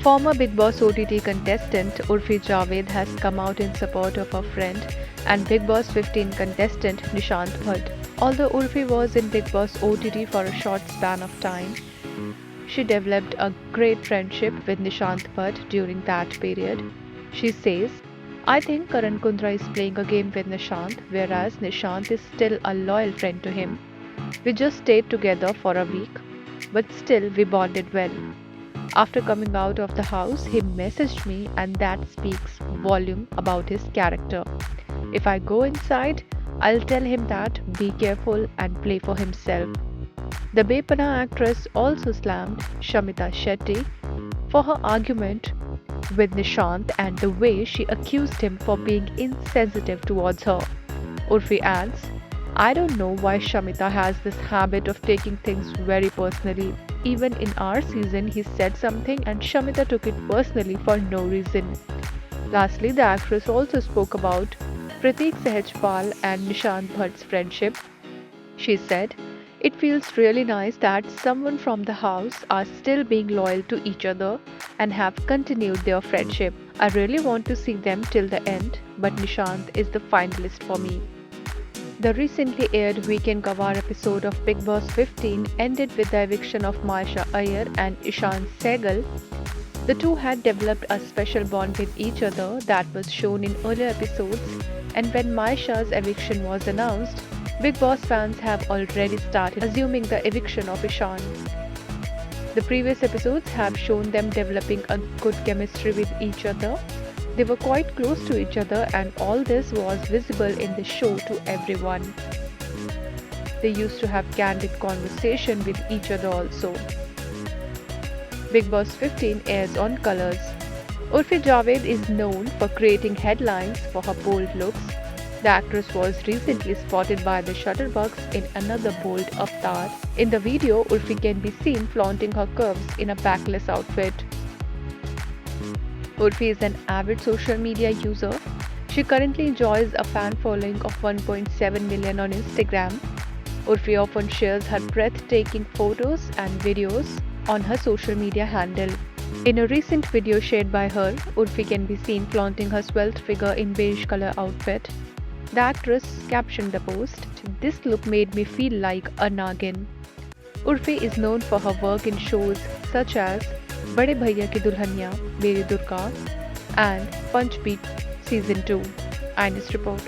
Former Big Boss OTT contestant Urfi Javed has come out in support of her friend and Big Boss 15 contestant Nishant Bhatt. Although Urfi was in Big Boss OTT for a short span of time, she developed a great friendship with Nishant Bhatt during that period. She says, I think Karan Kundra is playing a game with Nishant, whereas Nishant is still a loyal friend to him. We just stayed together for a week, but still we bonded well. After coming out of the house, he messaged me, and that speaks volume about his character. If I go inside, I'll tell him that be careful and play for himself. The Bepana actress also slammed Shamita Shetty for her argument with Nishant and the way she accused him for being insensitive towards her. Urfi adds, I don't know why Shamita has this habit of taking things very personally. Even in our season, he said something and Shamita took it personally for no reason. Lastly, the actress also spoke about Pratik Sehajpal and Nishant Bhatt's friendship. She said, it feels really nice that someone from the house are still being loyal to each other and have continued their friendship. I really want to see them till the end, but Nishant is the finalist for me. The recently aired Weekend Gawar episode of Big Boss 15 ended with the eviction of Maisha Iyer and Ishan Sehgal. The two had developed a special bond with each other that was shown in earlier episodes, and when Maisha's eviction was announced, Big Boss fans have already started assuming the eviction of Ishan. The previous episodes have shown them developing a good chemistry with each other. They were quite close to each other, and all this was visible in the show to everyone. They used to have candid conversation with each other also. Big Boss 15 airs on Colors. Urfi Javed is known for creating headlines for her bold looks. The actress was recently spotted by the Shutterbugs in another bold avatar. In the video, Urfi can be seen flaunting her curves in a backless outfit. Urfi is an avid social media user. She currently enjoys a fan following of 1.7 million on Instagram. Urfi often shares her breathtaking photos and videos on her social media handle. In a recent video shared by her, Urfi can be seen flaunting her svelte figure in beige color outfit. The actress captioned the post, "This look made me feel like a Nagin." Urfi is known for her work in shows such as Bade Bhaiya Ki Dulhaniya, Meri Durga and Punch Beat Season 2. Ines Report.